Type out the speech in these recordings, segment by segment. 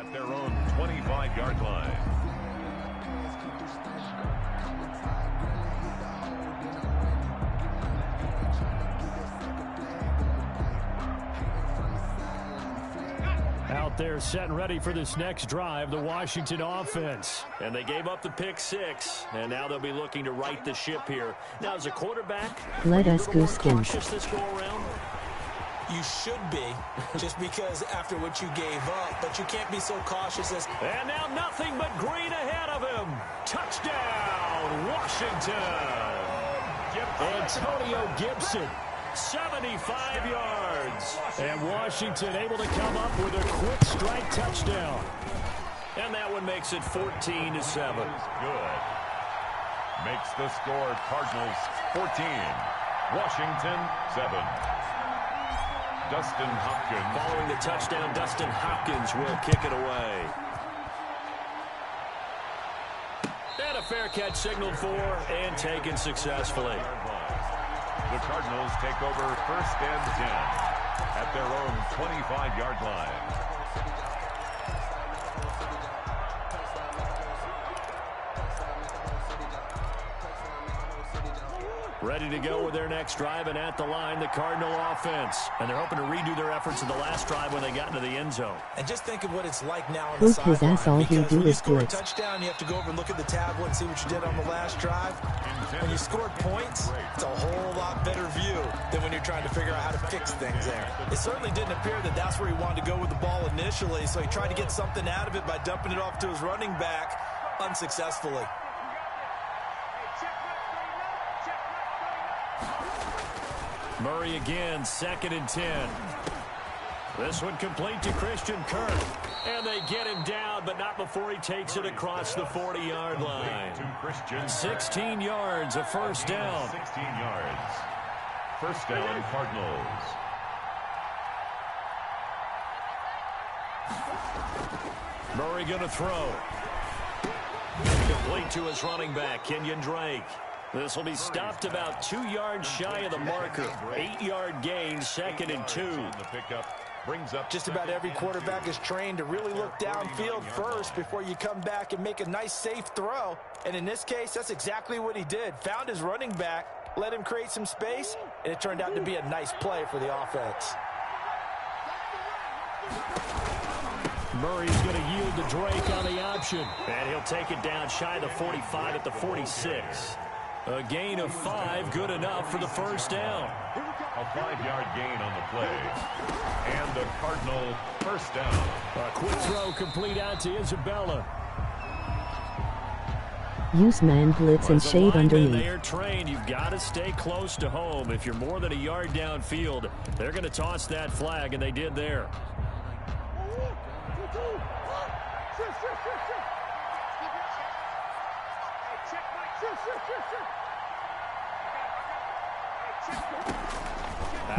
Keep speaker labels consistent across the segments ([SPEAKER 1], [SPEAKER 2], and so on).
[SPEAKER 1] at their own 25-yard line.
[SPEAKER 2] Out there set and ready for this next drive, the Washington offense.
[SPEAKER 3] And they gave up the pick six, and now they'll be looking to right the ship here. Now, as a quarterback,
[SPEAKER 4] let us go skins.
[SPEAKER 3] Cautious this go around?
[SPEAKER 5] You should be, just because after what you gave up, but you can't be so cautious as...
[SPEAKER 2] And now nothing but green ahead of him. Touchdown, Washington. Antonio Gibson, 75 yards. And Washington able to come up with a quick strike touchdown.
[SPEAKER 3] And that one makes it 14-7.
[SPEAKER 1] Good. Makes the score Cardinals 14, Washington 7. Dustin Hopkins.
[SPEAKER 3] Following the touchdown, Dustin Hopkins will kick it away. And a fair catch signaled for and taken successfully.
[SPEAKER 1] The Cardinals take over 1st and 10 at their own 25-yard line.
[SPEAKER 2] Ready to go with their next drive, and at the line, the Cardinal offense. And they're hoping to redo their efforts in the last drive when they got into the end zone.
[SPEAKER 5] And just think of what it's like now on the sideline.
[SPEAKER 4] That's all he do is
[SPEAKER 5] score a
[SPEAKER 4] blitz.
[SPEAKER 5] touchdown, you have to go over and look at the tablet and see what you did on the last drive. When you scored points, it's a whole lot better view than when you're trying to figure out how to fix things there. It certainly didn't appear that that's where he wanted to go with the ball initially, so he tried to get something out of it by dumping it off to his running back unsuccessfully.
[SPEAKER 2] Murray again, 2nd and 10. This one complete to Christian Kirk. And they get him down, but not before he takes it across the 40-yard line. 16 yards, a first down.
[SPEAKER 1] 16 yards. First down, Cardinals.
[SPEAKER 2] Murray going to throw. Complete to his running back, Kenyon Drake. This will be stopped about 2 yards shy of the marker. 8-yard gain, 2nd and 2.
[SPEAKER 1] The pickup brings up
[SPEAKER 5] just about every quarterback is trained to really look downfield first before you come back and make a nice, safe throw. And in this case, that's exactly what he did. Found his running back, let him create some space, and it turned out to be a nice play for the offense.
[SPEAKER 2] Murray's going to yield to Drake on the option. And he'll take it down shy of the 45 at the 46. A gain of 5, good enough for the first down.
[SPEAKER 1] A 5-yard gain on the play. And the Cardinal first down.
[SPEAKER 2] A quick throw complete out to Isabella.
[SPEAKER 4] Use man blitz and shade underneath.
[SPEAKER 2] They are trained. You've got to stay close to home. If you're more than a yard downfield, they're going to toss that flag, and they did there.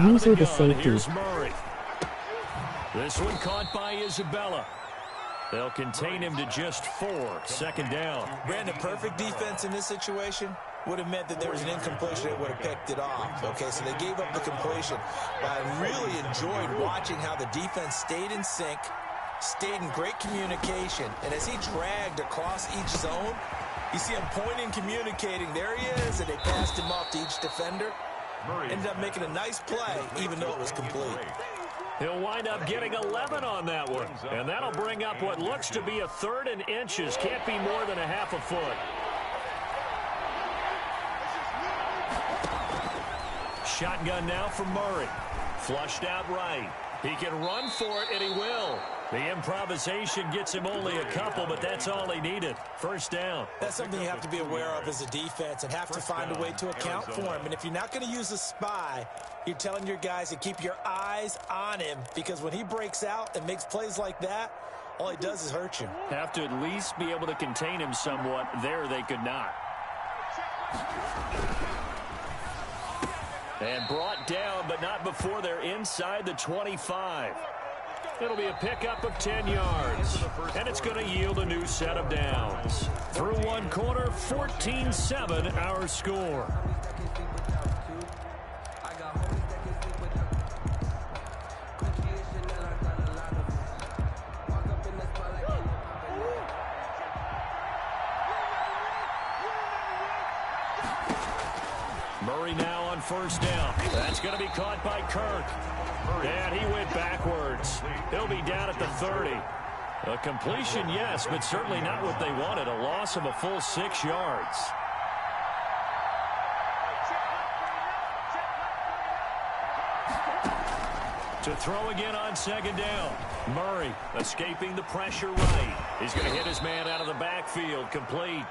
[SPEAKER 4] Use the safety.
[SPEAKER 2] Here's Murray. This one caught by Isabella. They'll contain him to just 4. 2nd down.
[SPEAKER 5] Brandon, perfect defense in this situation would have meant that there was an incompletion that would have picked it off. Okay, so they gave up the completion. But I really enjoyed watching how the defense stayed in sync, stayed in great communication. And as he dragged across each zone, you see him pointing, communicating. There he is, and they passed him off to each defender. Ended up making a nice play, even though it was complete.
[SPEAKER 2] He'll wind up getting 11 on that one. And that'll bring up what looks to be a 3rd and inches. Can't be more than a half a foot. Shotgun now from Murray. Flushed out right. He can run for it, and he will. The improvisation gets him only a couple, but that's all he needed. First down.
[SPEAKER 5] That's something you have to be aware of as a defense and have to find a way to account for him. And if you're not going to use a spy, you're telling your guys to keep your eyes on him, because when he breaks out and makes plays like that, all he does is hurt you.
[SPEAKER 2] Have to at least be able to contain him somewhat. There they could not. And brought down, but not before they're inside the 25. It'll be a pickup of 10 yards. And it's going to yield a new set of downs. Through one quarter, 14-7 our score. Murray now on first down. That's going to be caught by Kirk. And he went backwards. He'll be down at the 30. A completion, yes, but certainly not what they wanted. A loss of a full 6 yards. To throw again on second down. Murray escaping the pressure right. He's going to hit his man out of the backfield. Complete.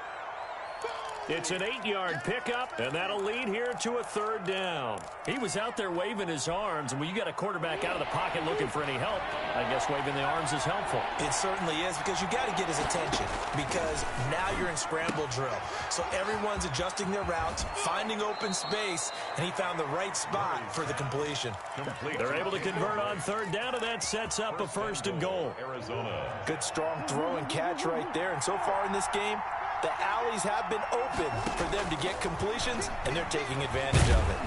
[SPEAKER 2] It's an 8-yard pickup, and that'll lead here to a third down. He was out there waving his arms, and when you got a quarterback out of the pocket looking for any help, I guess waving the arms is helpful. It certainly is, because you got to get his attention, because now you're in scramble drill. So everyone's adjusting their routes, finding open space, and he found the right spot for the completion. They're able to convert on third down, and that sets up a first and goal.
[SPEAKER 1] Arizona.
[SPEAKER 5] Good, strong throw and catch right there, and so far in this game, the alleys have been open for them to get completions, and they're taking advantage of it.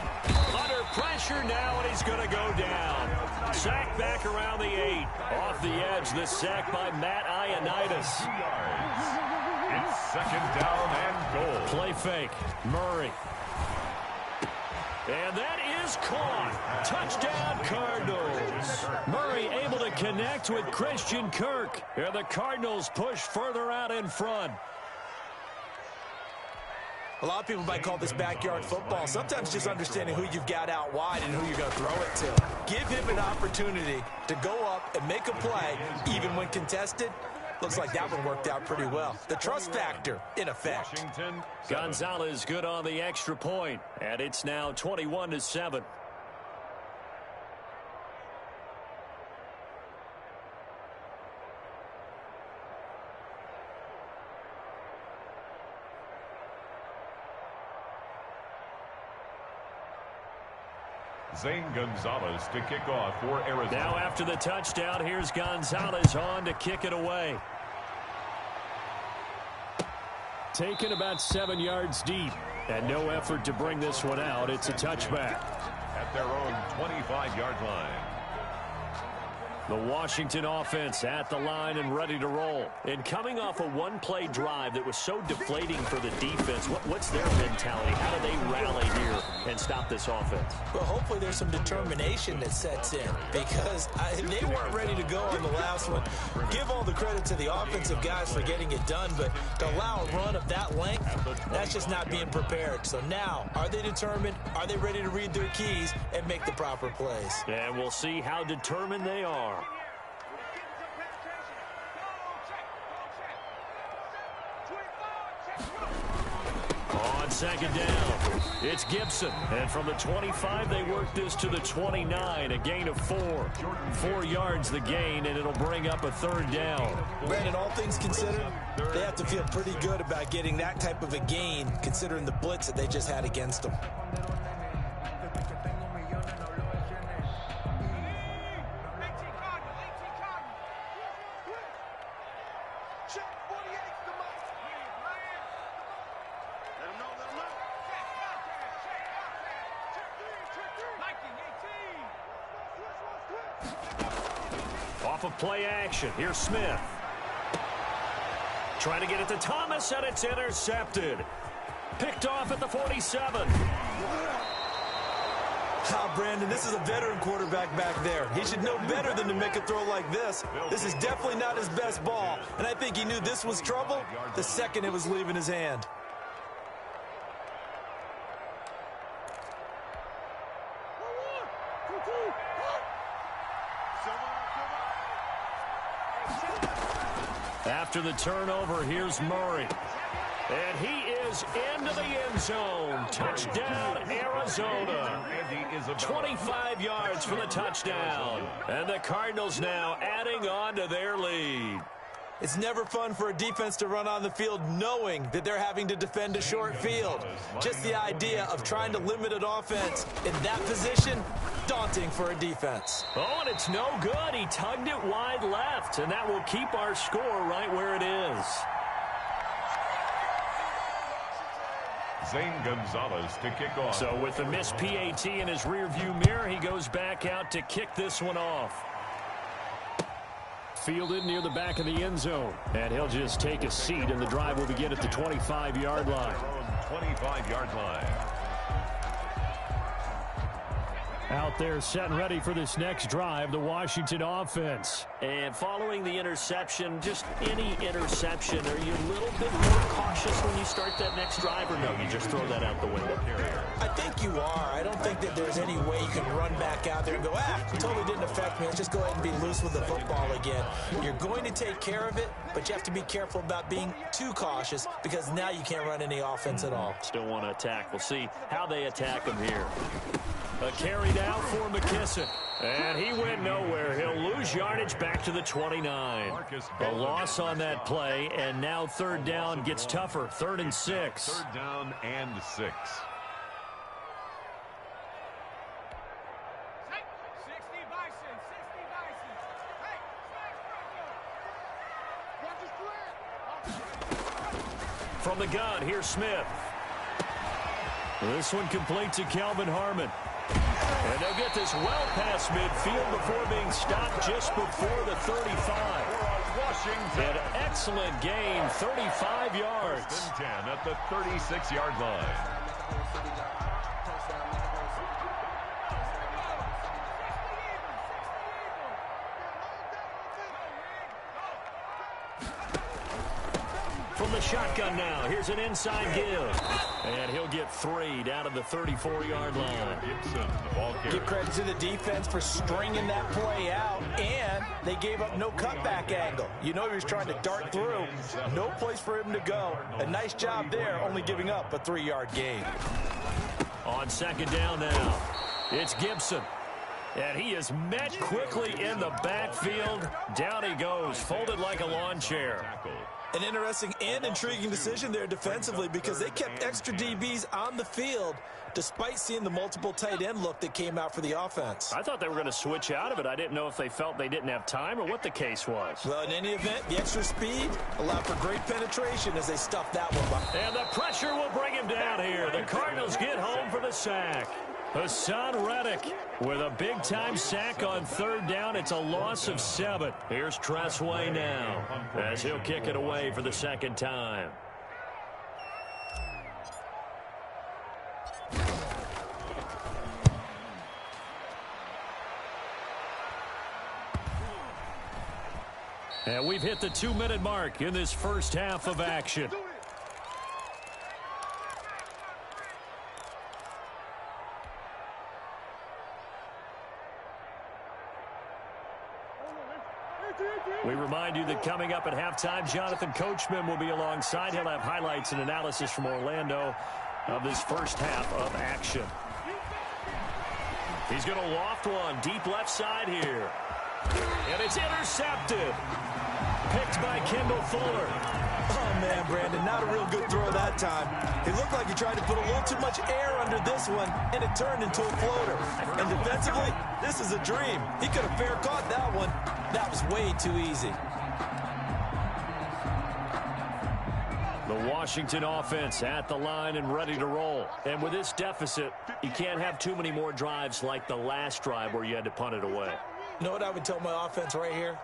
[SPEAKER 2] Under pressure now, and he's going to go down. Sack back around the 8. Off the edge, this sack by Matt Ioannidis.
[SPEAKER 1] 2 yards. It's second down and goal.
[SPEAKER 2] Play fake. Murray. And that is caught. Touchdown, Cardinals. Murray able to connect with Christian Kirk. And the Cardinals push further out in front.
[SPEAKER 5] A lot of people might call this backyard football. Sometimes just understanding who you've got out wide and who you're going to throw it to. Give him an opportunity to go up and make a play, even when contested. Looks like that one worked out pretty well. The trust factor in effect.
[SPEAKER 1] Washington.
[SPEAKER 2] Gonzalez good on the extra point, and it's now 21-7.
[SPEAKER 1] Zane Gonzalez to kick off for Arizona.
[SPEAKER 2] Now after the touchdown, here's Gonzalez on to kick it away. Taken about 7 yards deep, and no effort to bring this one out. It's a touchback.
[SPEAKER 1] At their own 25-yard line.
[SPEAKER 2] The Washington offense at the line and ready to roll. And coming off a one-play drive that was so deflating for the defense, what's their mentality? How do they rally here and stop this offense?
[SPEAKER 5] Well, hopefully there's some determination that sets in, because they weren't ready to go on the last one. Give all the credit to the offensive guys for getting it done, but to allow a run of that length, that's just not being prepared. So now, are they determined? Are they ready to read their keys and make the proper plays?
[SPEAKER 2] And we'll see how determined they are. On second down, it's Gibson. And from the 25, they work this to the 29, a gain of 4. 4 yards the gain, and it'll bring up a third down.
[SPEAKER 5] Brandon, all things considered, they have to feel pretty good about getting that type of a gain, considering the blitz that they just had against them.
[SPEAKER 2] Off of play action, here's Smith. Trying to get it to Thomas, and it's intercepted. Picked off at the 47.
[SPEAKER 5] Brandon, this is a veteran quarterback back there. He should know better than to make a throw like this. This is definitely not his best ball, and I think he knew this was trouble the second it was leaving his hand.
[SPEAKER 2] After the turnover, here's Murray. And he is into the end zone. Touchdown, Arizona. 25 yards for the touchdown. And the Cardinals now adding on to their lead.
[SPEAKER 5] It's never fun for a defense to run on the field knowing that they're having to defend a short field. Just the idea of trying to limit an offense in that position, daunting for a defense.
[SPEAKER 2] Oh, and it's no good. He tugged it wide left, and that will keep our score right where it is.
[SPEAKER 1] Zane Gonzalez to kick off.
[SPEAKER 2] So with the missed PAT in his rearview mirror, he goes back out to kick this one off. Fielded near the back of the end zone. And he'll just take a seat, and the drive will begin at the 25-yard line.
[SPEAKER 1] 25-yard line.
[SPEAKER 2] Out there set and ready for this next drive, the Washington offense.
[SPEAKER 3] And following the interception, just any interception, are you a little bit more cautious when you start that next drive, or no, you just throw that out the window?
[SPEAKER 5] I think you are. I don't think that there's any way you can run back out there and go, it totally didn't affect me. Let's just go ahead and be loose with the football again. You're going to take care of it, but you have to be careful about being too cautious because now you can't run any offense at all.
[SPEAKER 3] Still want to attack. We'll see how they attack him here. A carry down for McKissick. And he went nowhere. He'll lose yardage back to the 29. A loss on that play, and now third down gets tougher. 3rd and 6.
[SPEAKER 1] 3rd down and 6.
[SPEAKER 2] From the gun, here's Smith. This one complete to Calvin Harmon. And they'll get this well past midfield before being stopped just before the 35. An excellent gain, 35 yards.
[SPEAKER 1] 10 at the 36-yard line.
[SPEAKER 2] From the shotgun now, here's an inside give. And he'll get 3 down to the 34-yard line.
[SPEAKER 5] Give credit to the defense for stringing that play out, and they gave up no cutback angle. You know he was trying to dart through. No place for him to go. A nice job there, only giving up a 3-yard gain.
[SPEAKER 2] On 2nd down now, it's Gibson. And he is met quickly in the backfield. Down he goes, folded like a lawn chair.
[SPEAKER 5] An interesting and intriguing decision there defensively because they kept extra DBs on the field despite seeing the multiple tight end look that came out for the offense.
[SPEAKER 2] I thought they were going to switch out of it. I didn't know if they felt they didn't have time or what the case was.
[SPEAKER 5] Well, in any event, the extra speed allowed for great penetration as they stuffed that one by.
[SPEAKER 2] And the pressure will bring him down here. The Cardinals get home for the sack. Hassan Reddick with a big-time sack on 3rd down. It's a loss of 7. Here's Tressway now as he'll kick it away for the 2nd time. And we've hit the 2-minute mark in this first half of action. We remind you that coming up at halftime, Jonathan Coachman will be alongside. He'll have highlights and analysis from Orlando of this first half of action. He's going to loft one deep left side here. And it's intercepted. Picked by Kendall Fuller.
[SPEAKER 5] Oh, man, Brandon, not a real good throw that time. It looked like he tried to put a little too much air under this one, and it turned into a floater. And defensively, this is a dream. He could have fair caught that one. That was way too easy.
[SPEAKER 2] The Washington offense at the line and ready to roll. And with this deficit, you can't have too many more drives like the last drive where you had to punt it away.
[SPEAKER 5] You know what I would tell my offense right here?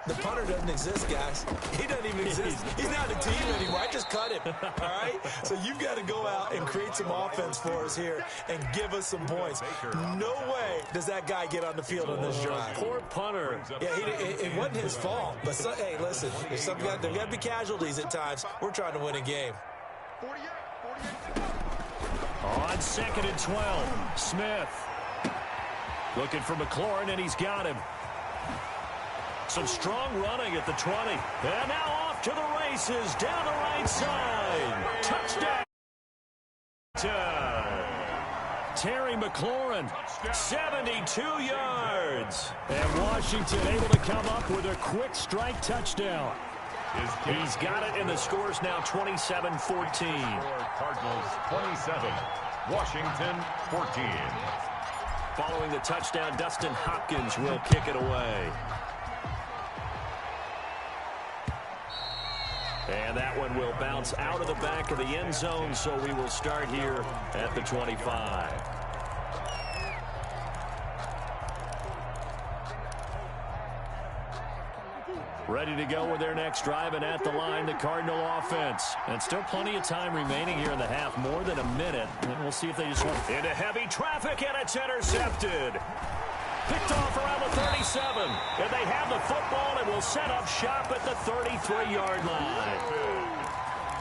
[SPEAKER 5] The punter doesn't exist, guys. He doesn't even exist. He's not a team anymore. I just cut him, all right? So you've got to go out and create some offense for us here and give us some points. No way does that guy get on the field on this drive.
[SPEAKER 2] Poor punter.
[SPEAKER 5] Yeah, it wasn't his fault. But, hey, listen, there's got to be casualties at times. We're trying to win a game.
[SPEAKER 2] On 2nd and 12, Smith. Looking for McLaurin, and he's got him. Some strong running at the 20. And now off to the races down the right side. Touchdown. Terry McLaurin, 72 yards. And Washington able to come up with a quick strike touchdown. He's got it, and the score's now 27-14.
[SPEAKER 1] Cardinals 27, Washington 14.
[SPEAKER 3] Following the touchdown, Dustin Hopkins will kick it away. And that one will bounce out of the back of the end zone, so we will start here at the 25. Ready to go with their next drive, and at the line, the Cardinal offense. And still plenty of time remaining here in the half, more than a minute. And we'll see if they just want into heavy traffic, and it's intercepted. Picked off around the 37. And they have the football and will set up shop at the 33-yard line.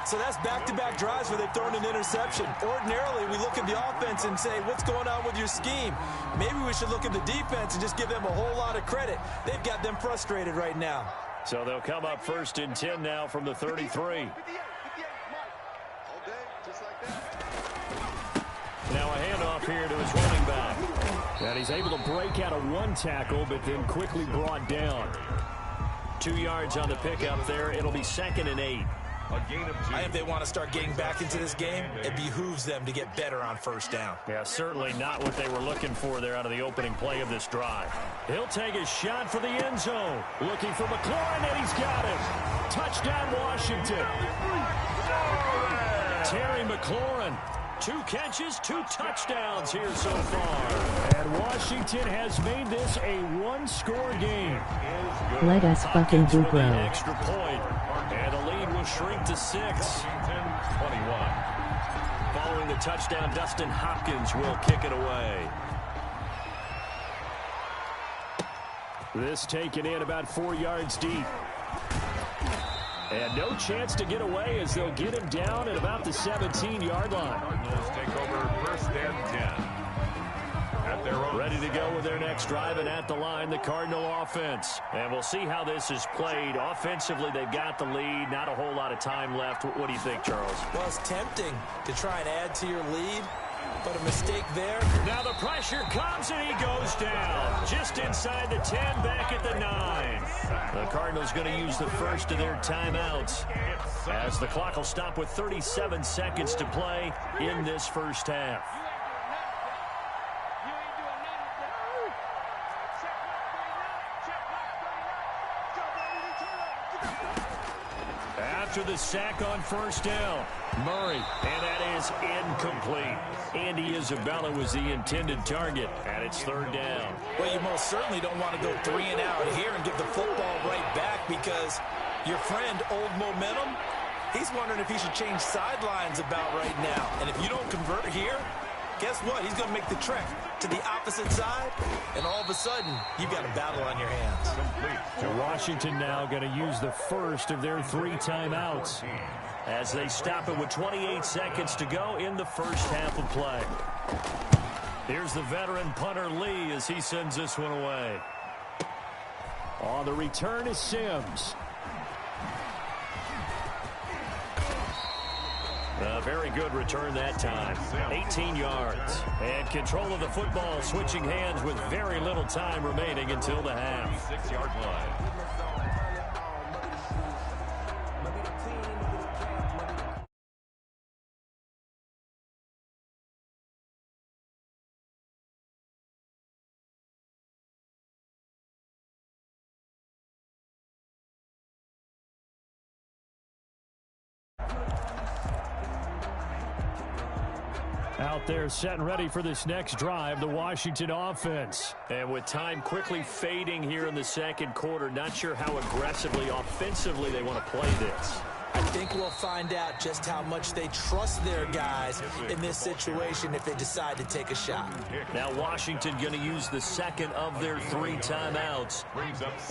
[SPEAKER 5] So that's back-to-back drives where they've thrown an interception. Ordinarily, we look at the offense and say, what's going on with your scheme? Maybe we should look at the defense and just give them a whole lot of credit. They've got them frustrated right now.
[SPEAKER 3] So they'll come up 1st and 10 now from the 33. Now a handoff here to his running back. And he's able to break out of one tackle, but then quickly brought down. 2 yards on the pickup there. It'll be 2nd and 8.
[SPEAKER 5] If they want to start getting back into this game, it behooves them to get better on 1st down.
[SPEAKER 3] Yeah, certainly not what they were looking for there out of the opening play of this drive. He'll take a shot for the end zone. Looking for McLaurin, and he's got it. Touchdown, Washington. Terry McLaurin. 2 catches, 2 touchdowns here so far. And Washington has made this a one-score game.
[SPEAKER 4] Let us fucking do bro.
[SPEAKER 3] Extra point. And the lead will shrink to 6.
[SPEAKER 1] 21.
[SPEAKER 3] Following the touchdown, Dustin Hopkins will kick it away. This taken in about 4 yards deep. And no chance to get away as they'll get him down at about the 17-yard line.
[SPEAKER 1] Cardinals take over 1st and 10. At their own.
[SPEAKER 3] Ready to go with their next drive, and at the line, the Cardinal offense. And we'll see how this is played. Offensively, they've got the lead. Not a whole lot of time left. What do you think, Charles?
[SPEAKER 5] Well, it's tempting to try and add to your lead, but a mistake there.
[SPEAKER 3] Now the pressure comes, and he goes down. Just inside the 10, back at the 9. The Cardinals going to use the first of their timeouts as the clock will stop with 37 seconds to play in this first half. After the sack on 1st down, Murray, and that is incomplete. Andy Isabella was the intended target, and it's 3rd down.
[SPEAKER 5] Well, you most certainly don't want to go 3 and out here and give the football right back, because your friend, Old Momentum, he's wondering if he should change sidelines about right now. And if you don't convert here, guess what? He's going to make the trek to the opposite side, and all of a sudden, you've got a battle on your hands.
[SPEAKER 3] So Washington now going to use the first of their 3 timeouts as they stop it with 28 seconds to go in the first half of play. Here's the veteran punter Lee as he sends this one away. On the return is Sims. A very good return that time. 18 yards. And control of the football switching hands with very little time remaining until the half.
[SPEAKER 1] 6-yard line.
[SPEAKER 2] Out there set and ready for this next drive, the Washington offense.
[SPEAKER 3] And with time quickly fading here in the second quarter, not sure how aggressively, offensively they want to play this.
[SPEAKER 5] I think we'll find out just how much they trust their guys in this situation if they decide to take a shot.
[SPEAKER 3] Now Washington going to use the second of their 3 timeouts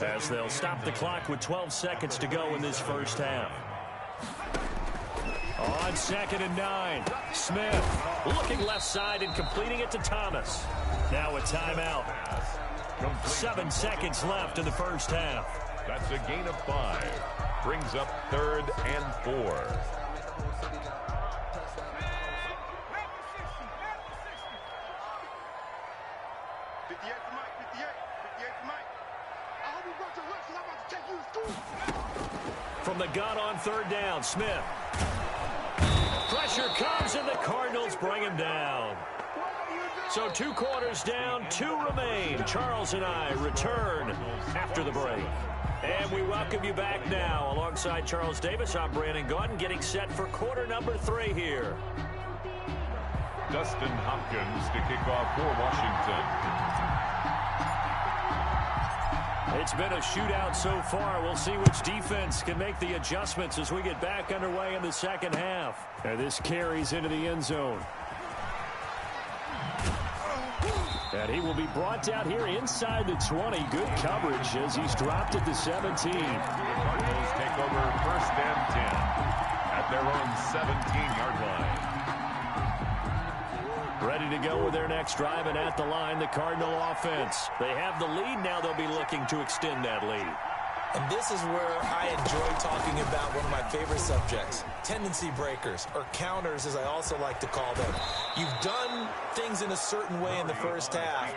[SPEAKER 3] as they'll stop the clock with 12 seconds to go in this first half.
[SPEAKER 2] On 2nd and 9, Smith
[SPEAKER 3] looking left side and completing it to Thomas. Now a timeout. 7 seconds left in the first half.
[SPEAKER 1] That's a gain of 5. Brings up 3rd and 4.
[SPEAKER 3] From the gun on 3rd down, Smith. Pressure comes, and the Cardinals bring him down. So 2 quarters down, 2 remain. Charles and I return after the break. And we welcome you back now. Alongside Charles Davis, I'm Brandon Gaudin, getting set for quarter number 3 here.
[SPEAKER 1] Dustin Hopkins to kick off for Washington.
[SPEAKER 3] It's been a shootout so far. We'll see which defense can make the adjustments as we get back underway in the second half. And this carries into the end zone. And he will be brought down here inside the 20. Good coverage as he's dropped at the 17.
[SPEAKER 1] The Cardinals take over first and 10 at their own 17-yard line.
[SPEAKER 3] Ready to go with their next drive, and at the line, the Cardinal offense. They have the lead. Now they'll be looking to extend that lead.
[SPEAKER 5] And this is where I enjoy talking about one of my favorite subjects, tendency breakers, or counters as I also like to call them. You've done things in a certain way in the first half,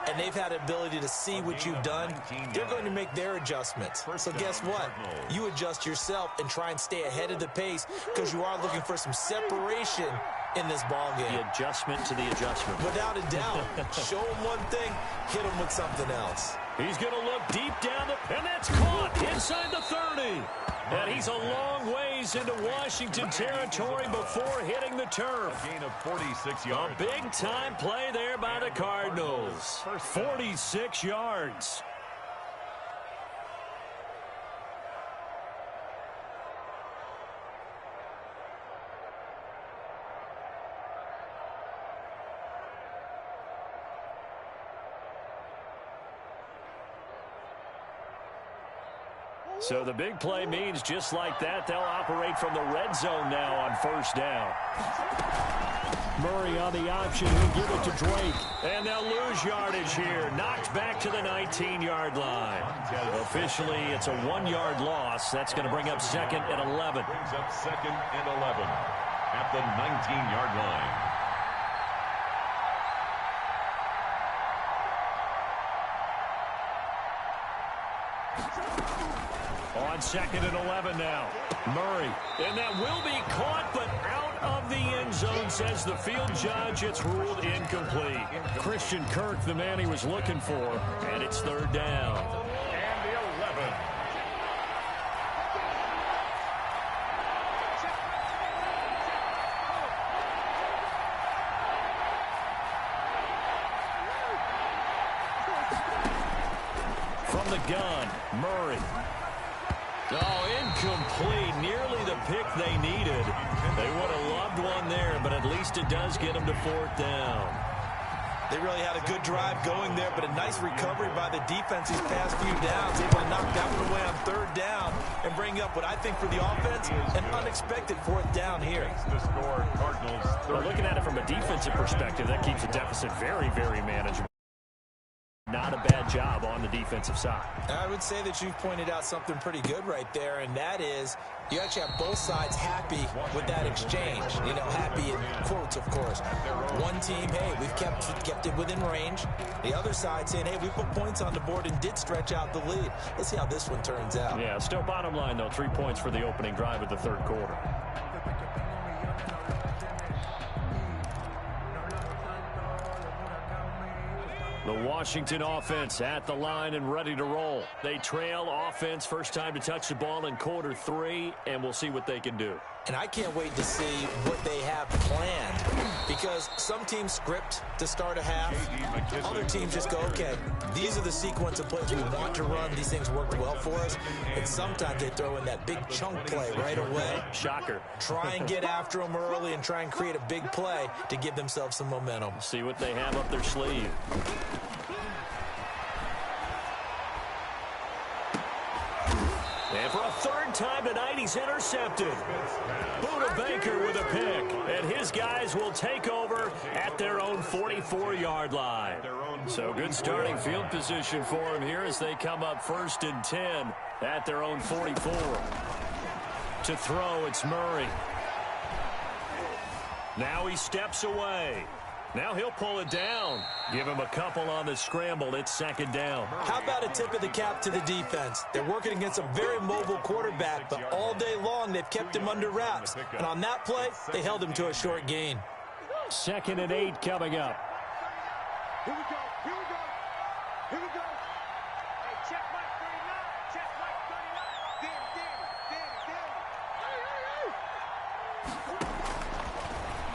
[SPEAKER 5] and they've had the ability to see what you've done. They're going to make their adjustments. So guess what? You adjust yourself and try and stay ahead of the pace because you are looking for some separation in this ball game.
[SPEAKER 3] The adjustment to the adjustment.
[SPEAKER 5] Without a doubt. Show them one thing, hit them with something else.
[SPEAKER 3] He's going to look deep down and that's caught inside the 30. And he's a long ways into Washington territory before hitting the turf.
[SPEAKER 1] A gain of 46 yards.
[SPEAKER 3] A big-time play there by the Cardinals. 46 yards. So the big play means just like that, they'll operate from the red zone now on first down. Murray on the option. He'll give it to Drake. And they'll lose yardage here. Knocked back to the 19-yard line. Officially, it's a 1-yard loss. That's going to bring up second and 11.
[SPEAKER 1] Brings up second and 11 at the 19-yard line.
[SPEAKER 3] On second and 11 now. Murray. And that will be caught, but out of the end zone, says the field judge. It's ruled incomplete. Christian Kirk, the man he was looking for. And it's third down.
[SPEAKER 1] And the 11.
[SPEAKER 3] From the gun, Murray. Oh, incomplete. Nearly the pick they needed. They would have loved one there, but at least it does get them to fourth down.
[SPEAKER 5] They really had a good drive going there, but a nice recovery by the defense these past few downs. Able to knock that one away on third down and bring up what I think for the offense, an unexpected fourth down here.
[SPEAKER 1] The score, Cardinals 30.
[SPEAKER 3] Well, looking at it from a defensive perspective, that keeps the deficit very, very manageable. Not a bad job on the defensive side.
[SPEAKER 5] I would say that you've pointed out something pretty good right there, and that is you actually have both sides happy with that exchange. You know, happy in quotes, of course. One team, hey, we've kept it within range. The other side saying, hey, we put points on the board and did stretch out the lead. Let's see how this one turns out.
[SPEAKER 3] Yeah, still bottom line, though, 3 points for the opening drive of the third quarter. The Washington offense at the line and ready to roll. They trail offense, first time to touch the ball in quarter 3, and we'll see what they can do.
[SPEAKER 5] And I can't wait to see what they have planned, because some teams script to start a half. Other teams just go, okay, these are the sequence of plays we want to run. These things worked well for us. And sometimes they throw in that big chunk play right away.
[SPEAKER 3] Shocker.
[SPEAKER 5] Try and get after them early and try and create a big play to give themselves some momentum.
[SPEAKER 3] See what they have up their sleeve. And for a third time tonight, he's intercepted. Buda Baker with a pick. And his guys will take over at their own 44-yard line. So good starting field position for him here as they come up first and 10 at their own 44. To throw, it's Murray. Now he steps away. Now he'll pull it down. Give him a couple on the scramble. It's second down.
[SPEAKER 5] How about a tip of the cap to the defense? They're working against a very mobile quarterback, but all day long they've kept him under wraps. And on that play, they held him to a short gain.
[SPEAKER 3] Second and 8 coming up.
[SPEAKER 6] Here we go. Here we go. Here we go. Hey, check Mike 39. Check Mike 39. Danny.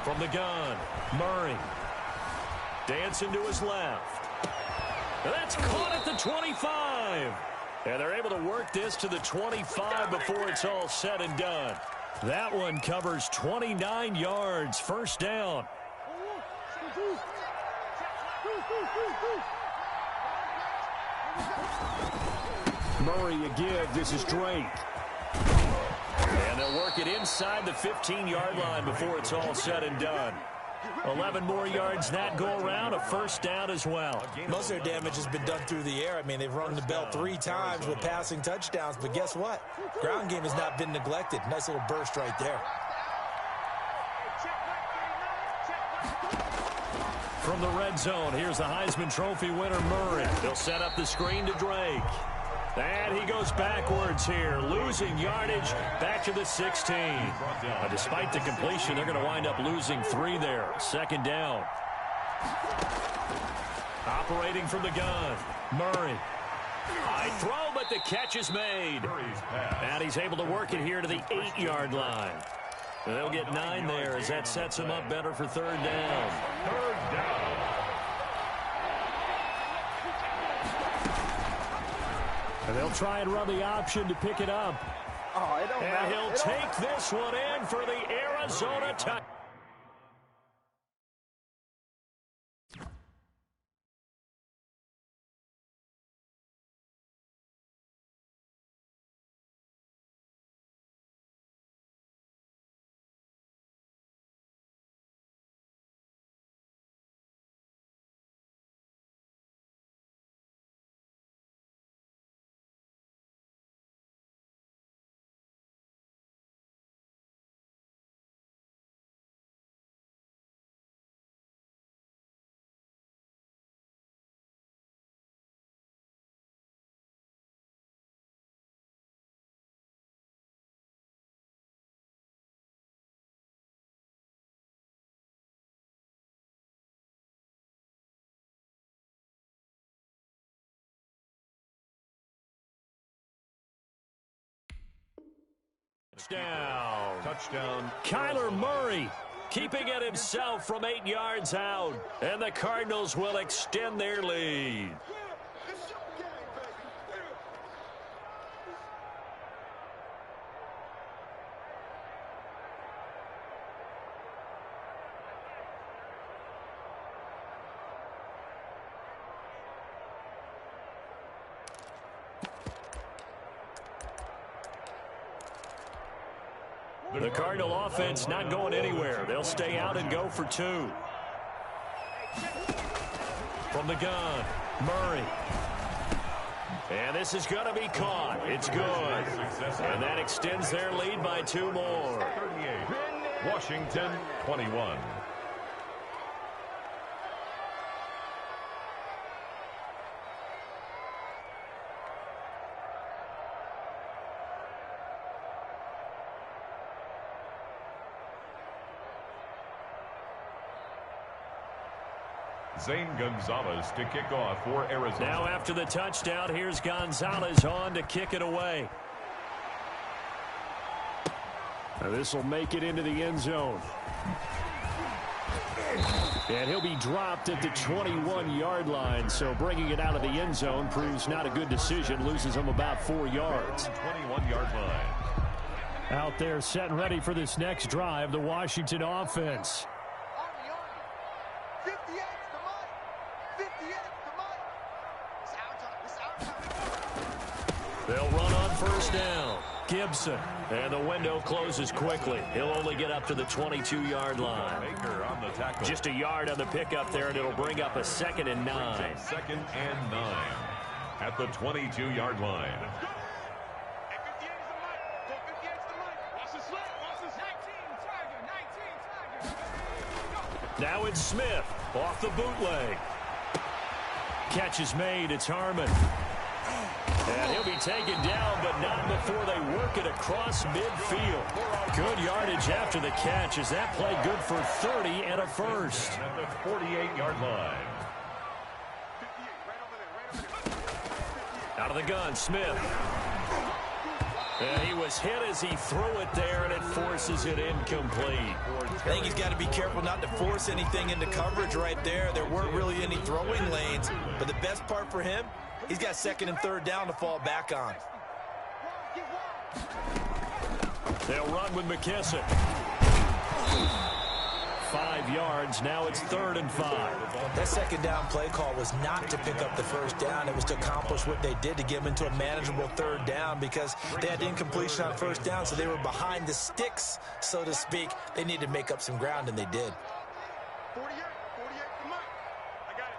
[SPEAKER 3] From the gun, Murray. Dancing to his left. That's caught at the 25. And they're able to work this to the 25 before it's all said and done. That one covers 29 yards. First down.
[SPEAKER 2] Murray a give. This is Drake.
[SPEAKER 3] And they'll work it inside the 15-yard line before it's all said and done. 11 more yards that go around, a first down as well.
[SPEAKER 5] Most of their damage has been done through the air. I mean, they've rung the bell 3 times with passing touchdowns, but guess what? Ground game has not been neglected. Nice little burst right there.
[SPEAKER 3] From the red zone, here's the Heisman Trophy winner, Murray. They'll set up the screen to Drake. And he goes backwards here, losing yardage back to the 16. Despite the completion, they're going to wind up losing 3 there. Second down. Operating from the gun, Murray. High throw, but the catch is made. And he's able to work it here to the 8-yard line. And they'll get 9 there as that sets him up better for third down.
[SPEAKER 1] Third down.
[SPEAKER 2] And they'll try and run the option to pick it up.
[SPEAKER 3] And he'll take this one in for the Arizona touchdown.
[SPEAKER 1] Touchdown.
[SPEAKER 3] Kyler Murray keeping it himself from 8 yards out. And the Cardinals will extend their lead. The Cardinal offense not going anywhere. They'll stay out and go for 2. From the gun, Murray. And this is going to be caught. It's good. And that extends their lead by 2 more.
[SPEAKER 1] 38. Washington, 21. Zane Gonzalez to kick off for Arizona.
[SPEAKER 3] Now after the touchdown, here's Gonzalez on to kick it away.
[SPEAKER 2] This will make it into the end zone. And he'll be dropped at the 21-yard line, so bringing it out of the end zone proves not a good decision. Loses him about 4 yards.
[SPEAKER 1] 21-yard line.
[SPEAKER 2] Out there set and ready for this next drive, the Washington offense.
[SPEAKER 3] They'll run on first down. Gibson. And the window closes quickly. He'll only get up to the 22-yard line.
[SPEAKER 1] Baker on the tackle.
[SPEAKER 3] Just a yard on the pickup there, and it'll bring up a 2nd and 9.
[SPEAKER 1] 2nd and 9 at the 22-yard line.
[SPEAKER 3] Now it's Smith off the bootleg. Catch is made. It's Harmon. And he'll be taken down, but not before they work it across midfield. Good yardage after the catch. Is that play good for 30 and a first?
[SPEAKER 1] At the 48-yard line.
[SPEAKER 3] Out of the gun, Smith. And he was hit as he threw it there, and it forces it incomplete.
[SPEAKER 5] I think he's got to be careful not to force anything into coverage right there. There weren't really any throwing lanes, but the best part for him, he's got second and third down to fall back on.
[SPEAKER 3] They'll run with McKissick. 5 yards. Now it's 3rd and 5.
[SPEAKER 5] That second down play call was not to pick up the first down. It was to accomplish what they did to get them into a manageable 3rd down because they had incompletion on first down, so they were behind the sticks, so to speak. They needed to make up some ground, and they did.
[SPEAKER 6] 48, come on. I got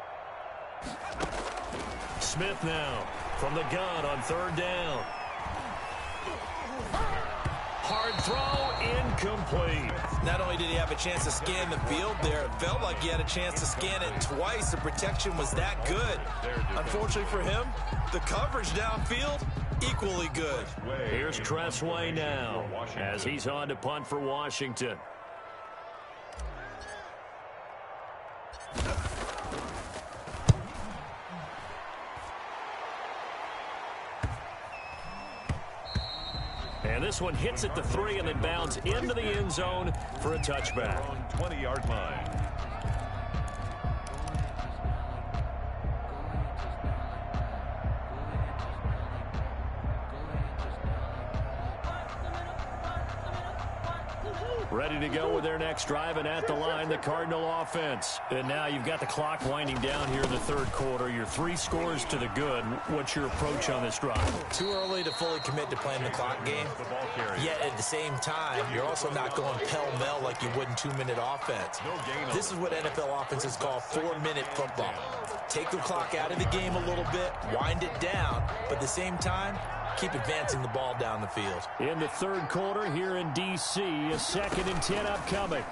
[SPEAKER 6] it.
[SPEAKER 3] Smith now from the gun on 3rd down. Hard throw, incomplete.
[SPEAKER 5] Not only did he have a chance to scan the field there, it felt like he had a chance to scan it twice. The protection was that good. Unfortunately for him, the coverage downfield, equally good.
[SPEAKER 3] Here's Tressway now as he's on to punt for Washington. And this one hits at the 3 and then bounds into the end zone for a touchback.
[SPEAKER 1] 20-yard line.
[SPEAKER 3] Ready to go with their next drive, and at the line, the Cardinal offense. And now you've got the clock winding down here in the 3rd quarter. You're 3 scores to the good. What's your approach on this drive?
[SPEAKER 5] Too early to fully commit to playing the clock game. Yet at the same time, you're also not going pell-mell like you would in 2-minute offense. This is what NFL offenses call 4-minute football. Take the clock out of the game a little bit, wind it down, but at the same time, keep advancing the ball down the field.
[SPEAKER 3] In the 3rd quarter here in D.C., a 2nd and 10 upcoming.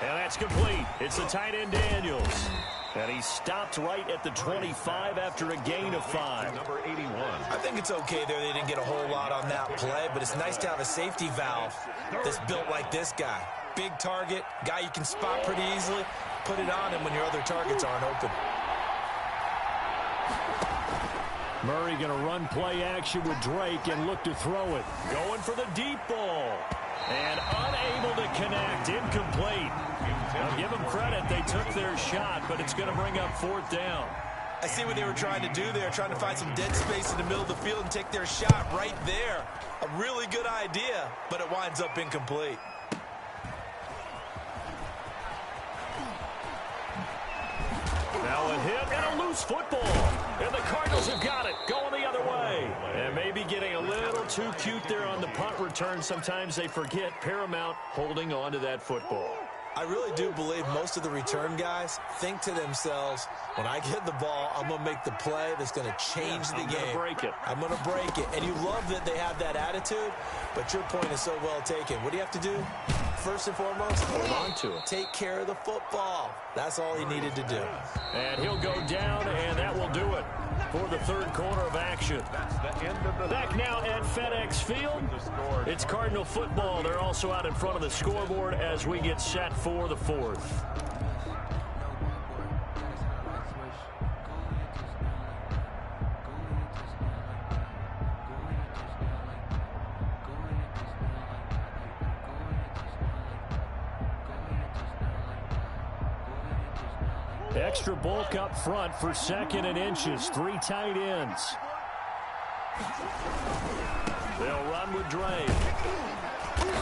[SPEAKER 3] And that's complete. It's the tight end Daniels. And he stopped right at the 25 after a gain of 5.
[SPEAKER 1] Number 81.
[SPEAKER 5] I think it's okay there. They didn't get a whole lot on that play, but it's nice to have a safety valve that's built like this guy. Big target, guy you can spot pretty easily. Put it on him when your other targets aren't open.
[SPEAKER 3] Murray going to run play action with Drake and look to throw it. Going for the deep ball. And unable to connect. Incomplete. Now give them credit. They took their shot, but it's going to bring up 4th down.
[SPEAKER 5] I see what they were trying to do there, trying to find some dead space in the middle of the field and take their shot right there. A really good idea, but it winds up incomplete.
[SPEAKER 3] Now a hit and a loose football. And the Cardinals have got it, going the other way. And maybe getting a little too cute there on the punt return. Sometimes they forget Paramount holding on to that football.
[SPEAKER 5] I really do believe most of the return guys think to themselves, when I get the ball, I'm going to make the play that's going to change the game.
[SPEAKER 3] I'm going to break it.
[SPEAKER 5] I'm going to break it. And you love that they have that attitude, but your point is so well taken. What do you have to do? First and foremost,
[SPEAKER 3] hold on to it.
[SPEAKER 5] Take care of the football. That's all he needed to do.
[SPEAKER 3] And he'll go down, and that will do it for the 3rd quarter of action. Back now at FedEx Field. It's Cardinal football. They're also out in front of the scoreboard as we get set for the 4th. Extra bulk up front for 2nd and inches. 3 tight ends. They'll run with Drake.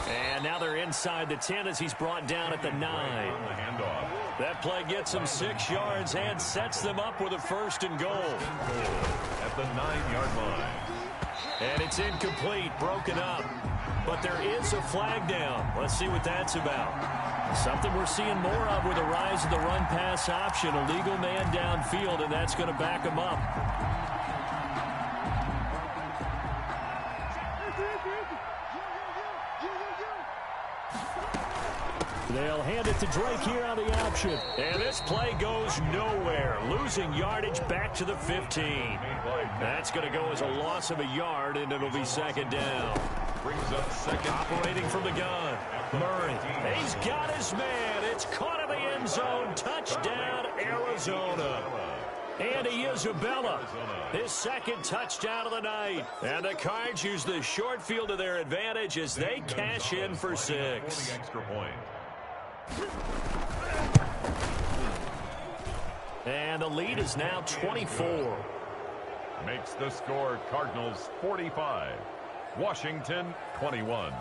[SPEAKER 3] And now they're inside the 10 as he's brought down at the 9. That play gets him 6 yards and sets them up with a 1st and goal.
[SPEAKER 1] At the 9-yard line.
[SPEAKER 3] And it's incomplete, broken up. But there is a flag down. Let's see what that's about. Something we're seeing more of with the rise of the run-pass option. A legal man downfield, and that's going to back him up. They'll hand it to Drake here on the option. And this play goes nowhere. Losing yardage back to the 15. That's going to go as a loss of a yard, and it'll be 2nd down.
[SPEAKER 1] Brings up 2nd.
[SPEAKER 3] Operating from the gun. Murray. He's got his man. It's caught in the end zone. Touchdown, Arizona. Andy Isabella, his second touchdown of the night. And the Cards use the short field to their advantage as they cash in for 6.
[SPEAKER 1] Extra point.
[SPEAKER 3] And the lead is now 24.
[SPEAKER 1] Makes the score Cardinals 45, Washington 21.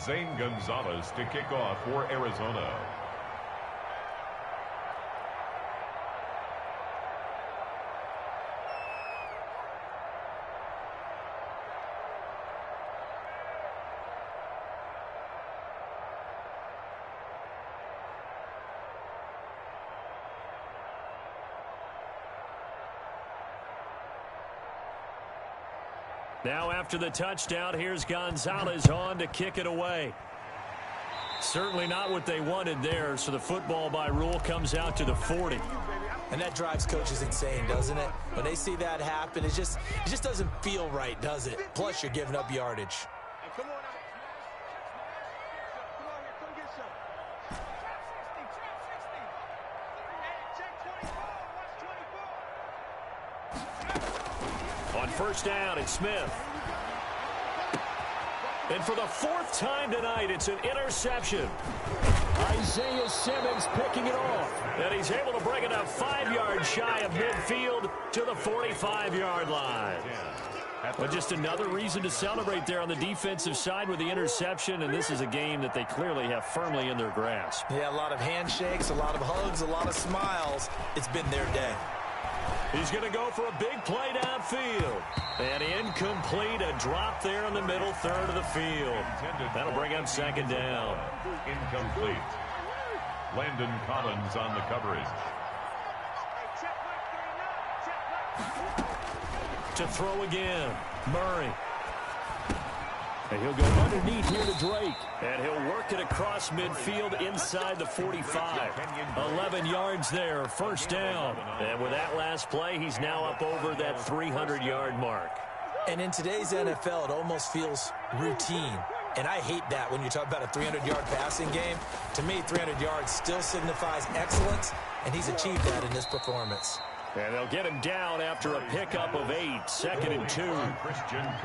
[SPEAKER 1] Zane Gonzalez to kick off for Arizona.
[SPEAKER 3] Now after the touchdown, here's Gonzalez on to kick it away. Certainly not what they wanted there, so the football by rule comes out to the 40.
[SPEAKER 5] And that drives coaches insane, doesn't it? When they see that happen, it just doesn't feel right, does it? Plus, you're giving up yardage.
[SPEAKER 6] Hey, come on out. Come on here, come get some. Check 24, watch 24.
[SPEAKER 3] On first down, it's Smith. And for the 4th time tonight, it's an interception. Isaiah Simmons picking it off. And he's able to bring it up 5 yards shy of midfield to the 45-yard line. But just another reason to celebrate there on the defensive side with the interception, and this is a game that they clearly have firmly in their grasp.
[SPEAKER 5] Yeah, a lot of handshakes, a lot of hugs, a lot of smiles. It's been their day.
[SPEAKER 3] He's going to go for a big play downfield. And incomplete, a drop there in the middle third of the field. That'll bring up 2nd down.
[SPEAKER 1] Incomplete. Landon Collins on the coverage.
[SPEAKER 3] To throw again, Murray. And he'll go underneath here to Drake. And he'll work it across midfield inside the 45. 11 yards there, 1st down. And with that last play, he's now up over that 300-yard mark.
[SPEAKER 5] And in today's NFL, it almost feels routine. And I hate that when you talk about a 300-yard passing game. To me, 300 yards still signifies excellence, and he's achieved that in this performance.
[SPEAKER 3] And they'll get him down after a pickup of 8, 2nd and 2.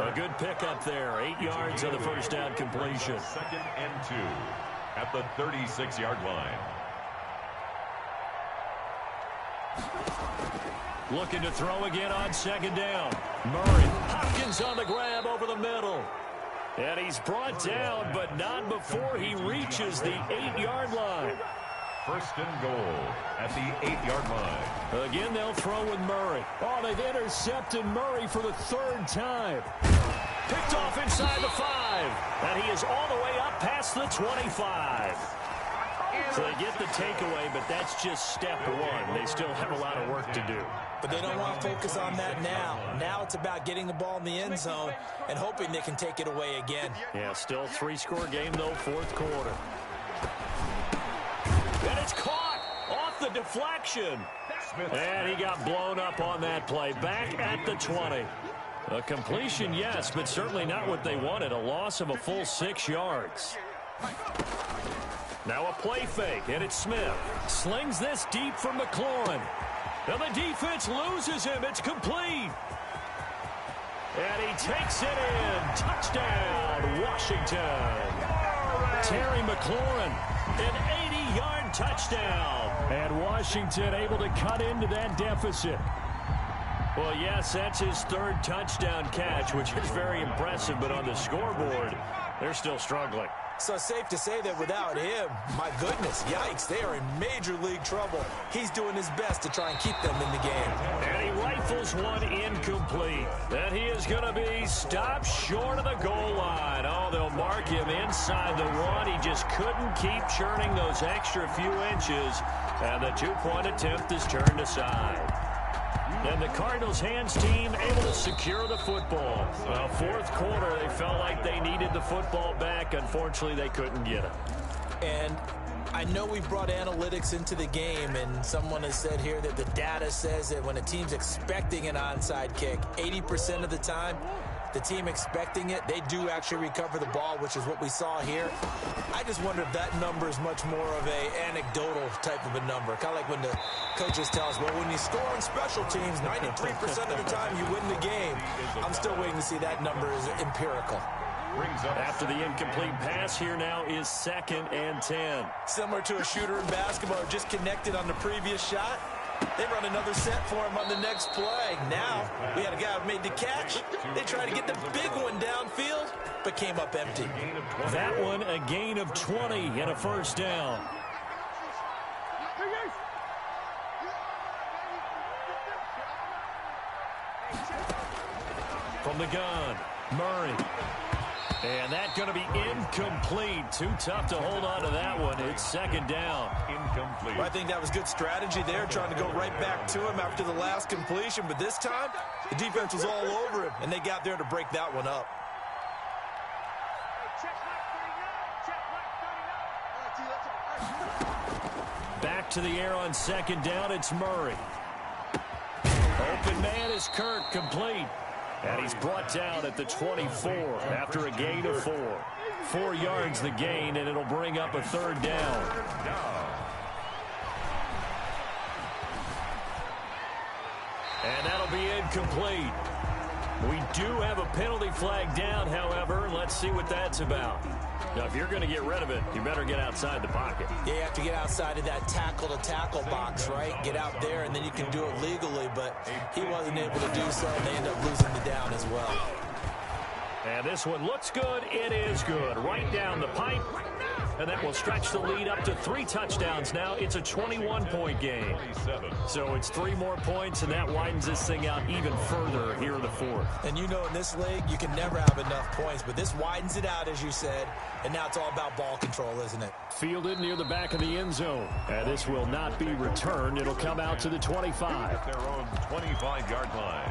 [SPEAKER 3] A good pickup there, 8 yards on the first down completion.
[SPEAKER 1] 2nd and 2 at the 36-yard line.
[SPEAKER 3] Looking to throw again on 2nd down. Murray, Hopkins on the grab over the middle. And he's brought down, but not before he reaches the 8-yard line.
[SPEAKER 1] 1st and goal at the 8-yard line.
[SPEAKER 3] Again, they'll throw with Murray. Oh, they've intercepted Murray for the 3rd time. Picked off inside the 5. And he is all the way up past the 25. So they get the takeaway, but that's just step 1. They still have a lot of work to do.
[SPEAKER 5] But they don't want to focus on that now. Now it's about getting the ball in the end zone and hoping they can take it away again.
[SPEAKER 3] Yeah, still 3-score game, though, 4th quarter. And it's caught off the deflection. And he got blown up on that play. Back at the 20. A completion, yes, but certainly not what they wanted. A loss of a full 6 yards. Now a play fake, and it's Smith. Slings this deep for McLaurin. Now the defense loses him. It's complete. And he takes it in. Touchdown, Washington. Terry McLaurin, an 80-yard touchdown. And Washington able to cut into that deficit. Well, yes, that's his 3rd touchdown catch, which is very impressive. But on the scoreboard, they're still struggling.
[SPEAKER 5] So safe to say that without him, my goodness, yikes, they are in major league trouble. He's doing his best to try and keep them in the game.
[SPEAKER 3] And he rifles one incomplete. And he is going to be stopped short of the goal line. Oh, they'll mark him inside the 1. He just couldn't keep churning those extra few inches. And the 2-point attempt is turned aside. And the Cardinals' hands team able to secure the football. Well, 4th quarter, they felt like they needed the football back. Unfortunately, they couldn't get it.
[SPEAKER 5] And I know we've brought analytics into the game, and someone has said here that the data says that when a team's expecting an onside kick, 80% of the time, the team expecting it, they do actually recover the ball, which is what we saw here. I just wonder if that number is much more of a anecdotal type of a number. Kind of like when the coaches tell us, well, when you score on special teams, 93% of the time you win the game. I'm still waiting to see that number is empirical.
[SPEAKER 3] After the incomplete pass, here now is 2nd and 10.
[SPEAKER 5] Similar to a shooter in basketball, just connected on the previous shot. They run another set for him on the next play. Now, we had a guy who made the catch. They tried to get the big one downfield, but came up empty.
[SPEAKER 3] That one, a gain of 20 and a first down. From the gun, Murray. And that's going to be incomplete. Too tough to hold on to that one. It's 2nd down.
[SPEAKER 1] Incomplete.
[SPEAKER 5] Well, I think that was good strategy there, trying to go right back to him after the last completion. But this time, the defense was all over him, and they got there to break that one up.
[SPEAKER 3] Back to the air on 2nd down. It's Murray. Open man is Kirk, complete. And he's brought down at the 24 after a gain of 4. 4 yards the gain, and it'll bring up a 3rd down. And that'll be incomplete. We do have a penalty flag down, however. Let's see what that's about. Now, if you're going to get rid of it, you better get outside the pocket.
[SPEAKER 5] Yeah, you have to get outside of that tackle-to-tackle box, right? Get out there, and then you can do it legally. But he wasn't able to do so, and they end up losing the down as well.
[SPEAKER 3] And this one looks good. It is good. Right down the pipe. And that will stretch the lead up to 3 touchdowns now. It's a 21-point game. So it's 3 more points, and that widens this thing out even further here in the 4th.
[SPEAKER 5] And you know in this league, you can never have enough points. But this widens it out, as you said. And now it's all about ball control, isn't it?
[SPEAKER 3] Fielded near the back of the end zone. And this will not be returned. It'll come out to the 25.
[SPEAKER 1] Their own 25-yard line.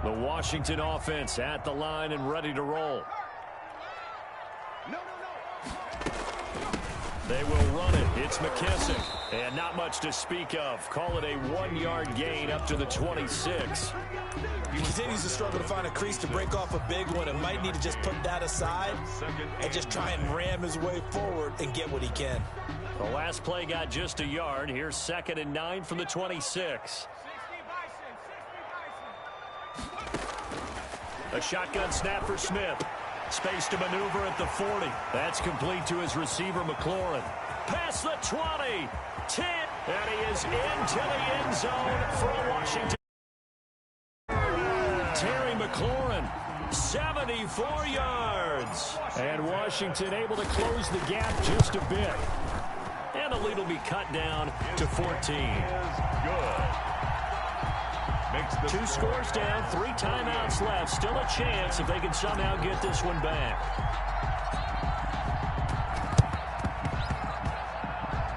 [SPEAKER 3] The Washington offense at the line and ready to roll. They will run it. It's McKissick. And not much to speak of. Call it a 1-yard gain up to the 26.
[SPEAKER 5] He continues to struggle to find a crease to break off a big one and might need to just put that aside and just try and ram his way forward and get what he can.
[SPEAKER 3] The last play got just a yard. Here's 2nd and 9 from the 26. A shotgun snap for Smith. Space to maneuver at the 40. That's complete to his receiver, McLaurin. Past the 20. 10. And he is into the end zone for Washington. Terry McLaurin, 74 yards. And Washington able to close the gap just a bit. And the lead will be cut down to 14.
[SPEAKER 1] Good.
[SPEAKER 3] 2 scores down, 3 timeouts left. Still a chance if they can somehow get this one back.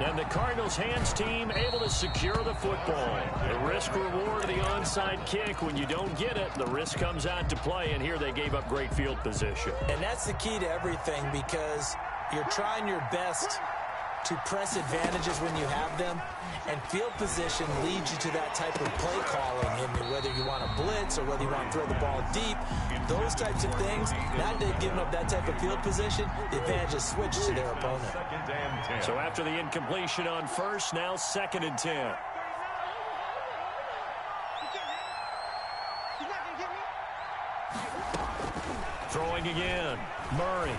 [SPEAKER 3] And the Cardinals' hands team able to secure the football. The risk reward of the onside kick. When you don't get it, the risk comes out to play, and here they gave up great field position.
[SPEAKER 5] And that's the key to everything, because you're trying your best to press advantages when you have them, and field position leads you to that type of play calling. And whether you want to blitz or whether you want to throw the ball deep, those types of things, now that they've given up that type of field position, the advantage is switched to their opponent.
[SPEAKER 3] So after the incompletion on first, now 2nd and 10. Throwing again, Murray.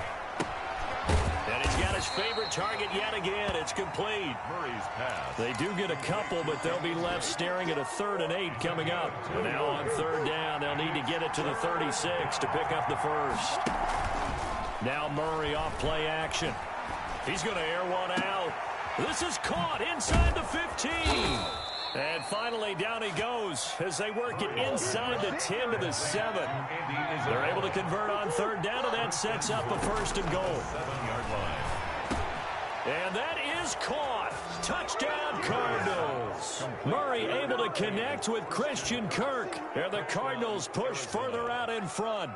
[SPEAKER 3] And he's got his favorite target yet again. It's complete.
[SPEAKER 1] Murray's pass.
[SPEAKER 3] They do get a couple, but they'll be left staring at a 3rd and 8 coming up. And now on 3rd down, they'll need to get it to the 36 to pick up the first. Now Murray off play action. He's going to air one out. This is caught inside the 15. And finally, down he goes as they work it inside the 10 to the 7. They're able to convert on 3rd down, and that sets up a 1st and goal.
[SPEAKER 1] 7-yard line.
[SPEAKER 3] And that is caught. Touchdown, Cardinals. Murray able to connect with Christian Kirk. And the Cardinals push further out in front.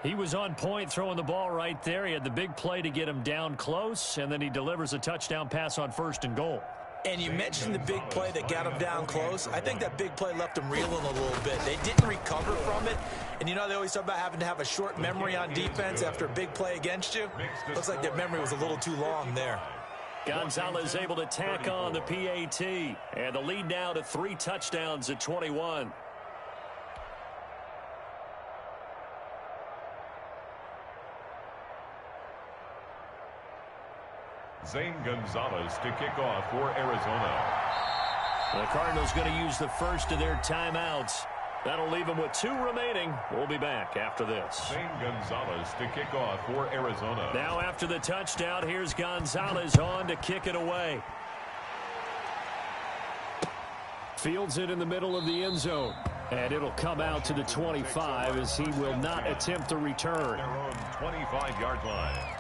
[SPEAKER 3] He was on point throwing the ball right there. He had the big play to get him down close, and then he delivers a touchdown pass on 1st and goal.
[SPEAKER 5] And you mentioned the big play that got him down close. I think that big play left him reeling a little bit. They didn't recover from it. And you know, they always talk about having to have a short memory on defense after a big play against you. Looks like their memory was a little too long there.
[SPEAKER 3] Gonzalez able to tack on the PAT. And the lead now to 3 touchdowns at 21.
[SPEAKER 1] Zane Gonzalez to kick off for Arizona.
[SPEAKER 3] The Cardinals going to use the first of their timeouts. That'll leave them with 2 remaining. We'll be back after this.
[SPEAKER 1] Zane Gonzalez to kick off for Arizona.
[SPEAKER 3] Now after the touchdown, here's Gonzalez on to kick it away. Fields it in the middle of the end zone. And it'll come out to the 25 as he will not attempt a return.
[SPEAKER 1] Their own 25-yard line.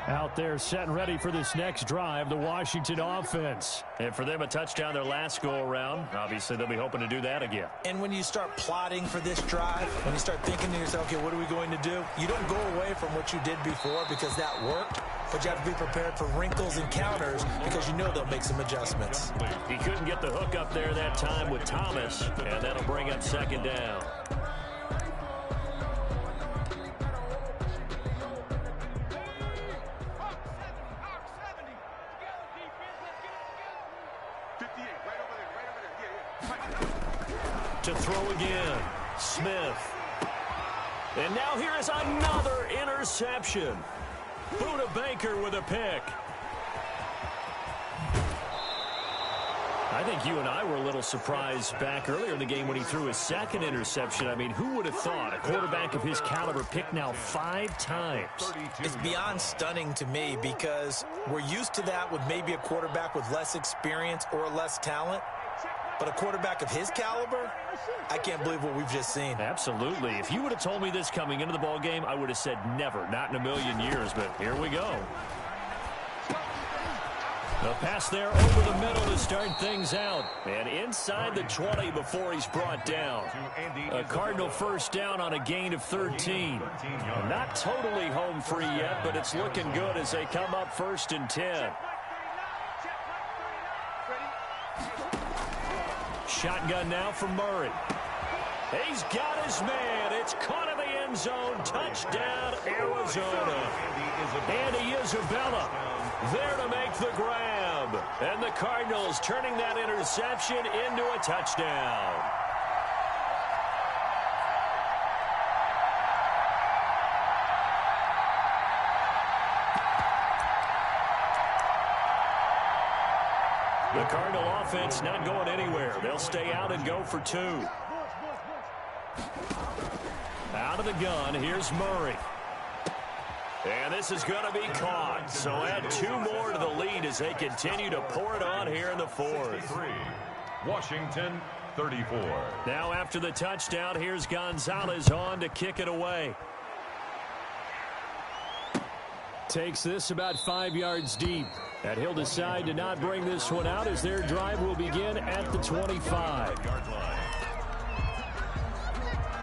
[SPEAKER 2] Out there set and ready for this next drive, the Washington offense.
[SPEAKER 3] And for them, a touchdown their last go-around. Obviously, they'll be hoping to do that again.
[SPEAKER 5] And when you start plotting for this drive, when you start thinking to yourself, okay, what are we going to do? You don't go away from what you did before because that worked, but you have to be prepared for wrinkles and counters because you know they'll make some adjustments.
[SPEAKER 3] He couldn't get the hook up there that time with Thomas, and that'll bring up 2nd down. To throw again, Smith. And now here is another interception. Buda Baker with a pick. I think you and I were a little surprised back earlier in the game when he threw his 2nd interception. I mean, who would have thought a quarterback of his caliber picked now 5 times?
[SPEAKER 5] It's beyond stunning to me because we're used to that with maybe a quarterback with less experience or less talent. But a quarterback of his caliber, I can't believe what we've just seen.
[SPEAKER 3] Absolutely. If you would have told me this coming into the ball game, I would have said never, not in a million years. But here we go. The pass there over the middle to start things out. And inside the 20 before he's brought down. A Cardinal 1st down on a gain of 13. Not totally home free yet, but it's looking good as they come up 1st and 10. Shotgun now from Murray. He's got his man. It's caught in the end zone. Touchdown, Arizona. Andy Isabella there to make the grab. And the Cardinals turning that interception into a touchdown. The Cardinal offense not going anywhere. They'll stay out and go for 2. Out of the gun, here's Murray. And this is going to be caught. So add 2 more to the lead as they continue to pour it on here in the 4th.
[SPEAKER 1] Washington, 34.
[SPEAKER 3] Now after the touchdown, here's Gonzalez on to kick it away.
[SPEAKER 2] Takes this about 5 yards deep. And he'll decide to not bring this one out as their drive will begin at the 25.